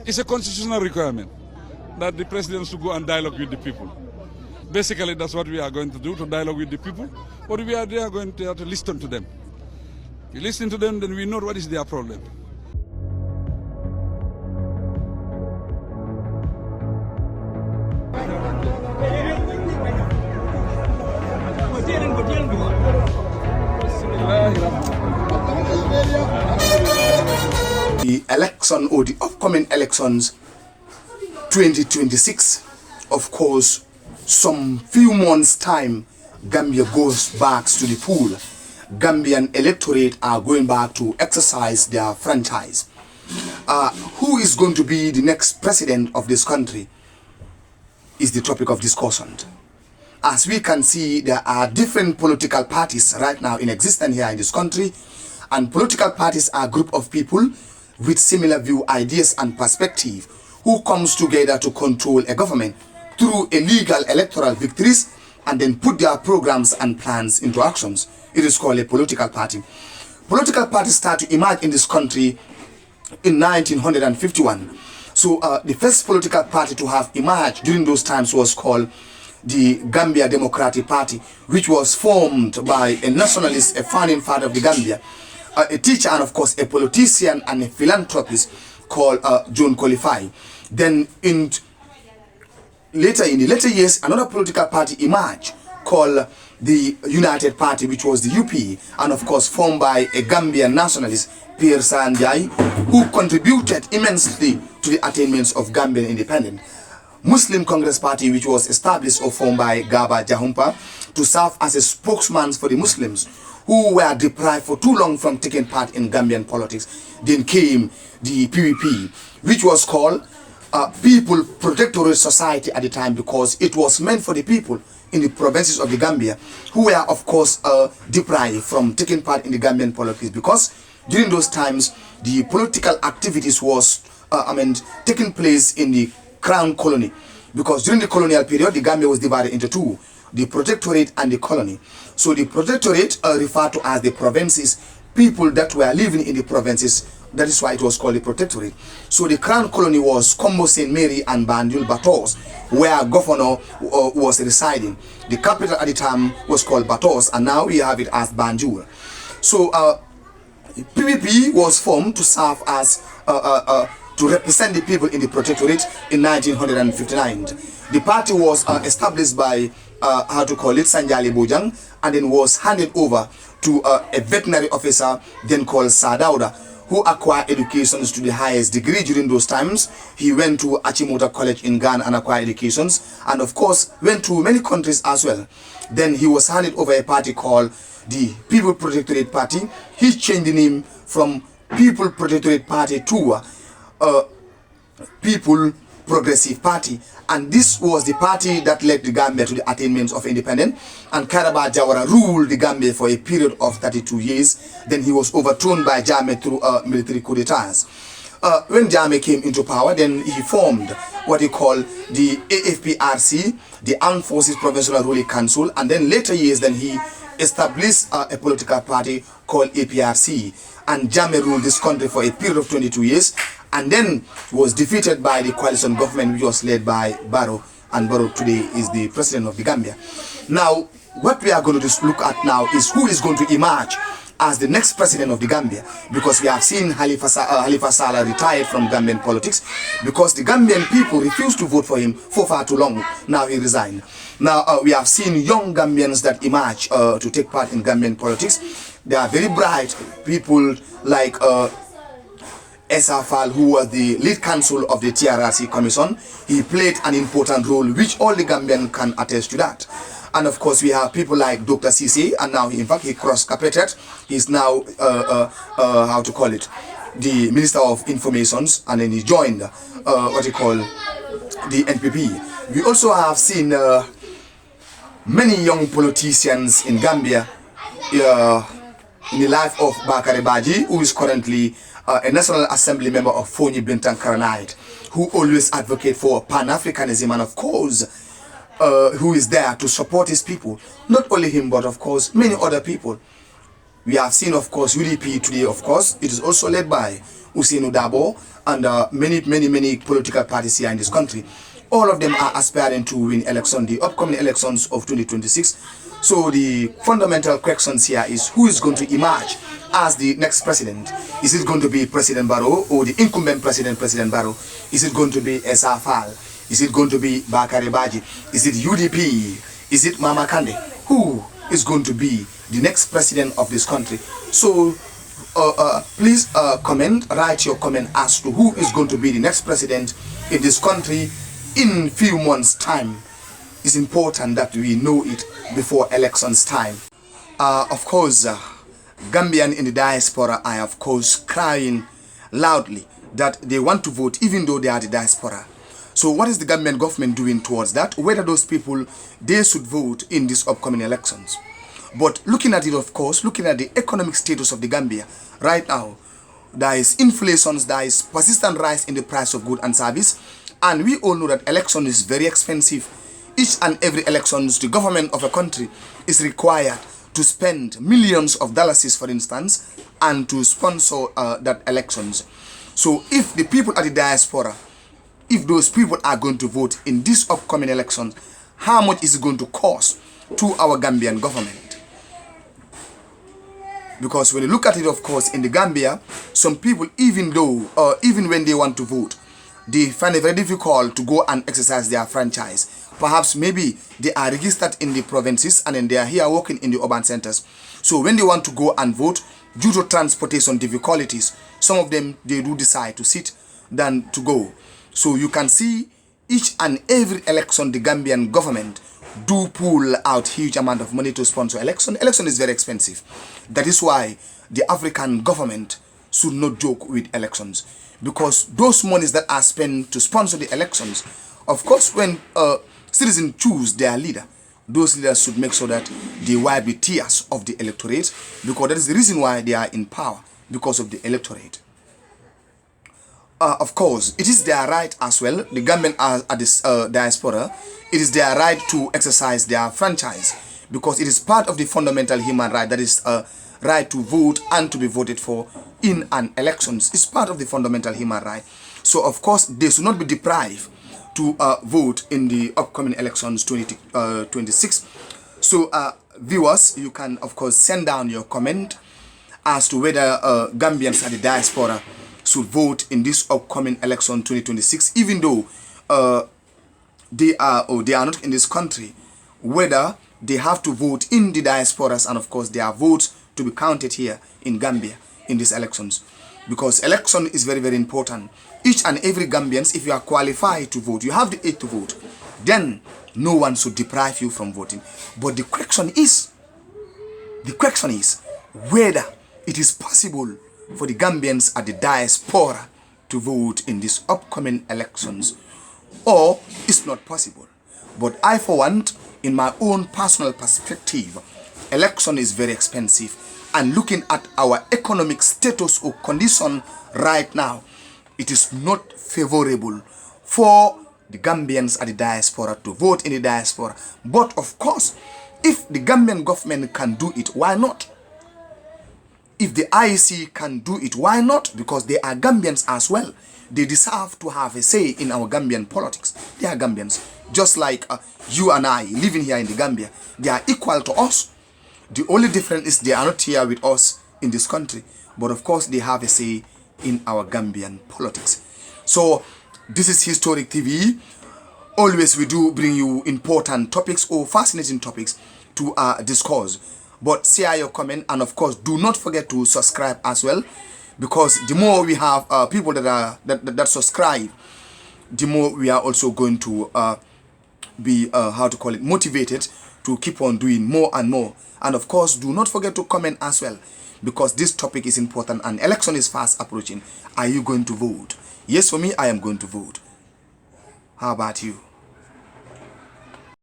It's a constitutional requirement that the president should go and dialogue with the people. Basically, that's what we are going to do, to dialogue with the people. But we are going to have to listen to them. If you listen to them, then we know what is their problem. The election or the upcoming elections 2026, of course, some few months time, Gambia goes back to the pool. Gambian electorate are going back to exercise their franchise. Who is going to be the next president of this country is the topic of discussion. As we can see, there are different political parties right now in existence here in this country, and political parties are a group of people with similar view, ideas and perspective who comes together to control a government through illegal electoral victories and then put their programs and plans into actions. It is called a political party. Political parties start to emerge in this country in 1951. So the first political party to have emerged during those times was called the Gambia Democratic Party, which was formed by a nationalist, a founding father of the Gambia, a teacher and of course a politician and a philanthropist called John Colify. Then in the later years, another political party emerged called the United Party, which was the UP, and of course formed by a Gambian nationalist, Pierre Sanjay, who contributed immensely to the attainments of Gambian independence. Muslim Congress Party, which was established or formed by Gaba Jahumpa to serve as a spokesman for the Muslims who were deprived for too long from taking part in Gambian politics. Then came the PPP, which was called People Protectorate Society at the time, because it was meant for the people in the provinces of the Gambia who were of course deprived from taking part in the Gambian politics, because during those times the political activities was taking place in the Crown Colony, because during the colonial period the Gambia was divided into two, the protectorate and the colony. So the protectorate referred to as the provinces, people that were living in the provinces. That is why it was called the protectorate. So the Crown Colony was Combo St. Mary and Banjul Batos, where governor was residing. The capital at the time was called Batos, and now we have it as Banjul. So PPP was formed to serve as to represent the people in the protectorate in 1959. The party was established by Sanjali Bojang, and then was handed over to a veterinary officer then called Sadauda, who acquired educations to the highest degree during those times. He went to Achimota College in Ghana and acquired educations, and of course went to many countries as well. Then he was handed over a party called the People Protectorate Party. He changed the name from People Protectorate Party to People Progressive Party, and this was the party that led the Gambia to the attainments of independence. And Karaba Jawara ruled the Gambia for a period of 32 years. Then he was overthrown by Jammeh through military coup d'etats. When Jammeh came into power, then he formed what he called the AFPRC, the Armed Forces Provincial Ruling Council, and then later years then he established a political party called APRC, and Jammeh ruled this country for a period of 22 years, and then was defeated by the coalition government, which was led by Barrow, and Barrow today is the president of the Gambia. Now, what we are going to look at now is who is going to emerge as the next president of the Gambia, because we have seen Halifa Sallah retired from Gambian politics because the Gambian people refused to vote for him for far too long. Now he resigned. Now we have seen young Gambians that emerge to take part in Gambian politics. They are very bright people like Esa Fall, who was the lead counsel of the TRRC Commission. He played an important role, which all the Gambians can attest to that. And of course, we have people like Dr. Cisse, and now in fact he cross-carpeted. He's now, the Minister of Informations, and then he joined the NPP. We also have seen many young politicians in Gambia in the life of Bakary Badji, who is currently a National Assembly member of Fonyi Bintang Karanite, who always advocate for Pan-Africanism, and of course, who is there to support his people. Not only him, but of course many other people. We have seen, of course, UDP today, of course. It is also led by Ousainou Darboe and many political parties here in this country. All of them are aspiring to win the upcoming elections of 2026. So the fundamental questions here is who is going to emerge as the next president? Is it going to be President Barrow or the incumbent President Barrow? Is it going to be Essa Faal? Is it going to be Bakary Badji? Is it UDP? Is it Mama Kandeh? Who is going to be the next president of this country? So please write your comment as to who is going to be the next president in this country in few months' time. It's important that we know it before elections time. Of course, Gambian in the diaspora are of course crying loudly that they want to vote even though they are the diaspora. So what is the Gambian government doing towards that? Whether those people, they should vote in these upcoming elections. But looking at it, of course, looking at the economic status of the Gambia right now, there is inflation, there is persistent rise in the price of goods and service, and we all know that election is very expensive. Each and every elections, the government of a country is required to spend millions of dollars, for instance, and to sponsor that elections. So if the people at the diaspora, if those people are going to vote in this upcoming elections, how much is it going to cost to our Gambian government? Because when you look at it, of course, in the Gambia, some people, even when they want to vote, they find it very difficult to go and exercise their franchise. Perhaps maybe they are registered in the provinces and then they are here working in the urban centers. So when they want to go and vote, due to transportation difficulties, some of them, they do decide to sit than to go. So you can see each and every election, the Gambian government do pull out huge amount of money to sponsor election. Election is very expensive. That is why the African government should not joke with elections, because those monies that are spent to sponsor the elections, of course, when citizens choose their leader, those leaders should make sure that they wipe the tears of the electorate, because that is the reason why they are in power, because of the electorate. Of course, it is their right as well. The Gambian at this diaspora, it is their right to exercise their franchise, because it is part of the fundamental human right, that is right to vote and to be voted for in an elections. It's part of the fundamental human right. So of course, they should not be deprived to vote in the upcoming elections 2026. So viewers, you can of course send down your comment as to whether Gambians at the diaspora should vote in this upcoming election 2026, even though they are not in this country, whether they have to vote in the diasporas, and of course their votes to be counted here in Gambia in these elections, because election is very, very important. Each and every Gambians, if you are qualified to vote, you have the right to vote, then no one should deprive you from voting. But the question is whether it is possible for the Gambians at the diaspora to vote in these upcoming elections, or it's not possible. But I, for one, in my own personal perspective, election is very expensive, and looking at our economic status or condition right now, it is not favorable for the Gambians at the diaspora to vote in the diaspora. But of course, if the Gambian government can do it, why not? If the IEC can do it, why not? Because they are Gambians as well. They deserve to have a say in our Gambian politics. They are Gambians. Just like you and I living here in the Gambia. They are equal to us. The only difference is they are not here with us in this country. But of course, they have a say in our Gambian politics. So, this is Historic TV. Always we do bring you important topics or fascinating topics to discuss. But share your comment, and of course do not forget to subscribe as well, because the more we have people that subscribe, the more we are also going to be motivated to keep on doing more and more. And of course, do not forget to comment as well, because this topic is important and election is fast approaching. Are you going to vote? Yes, for me, I am going to vote. How about you?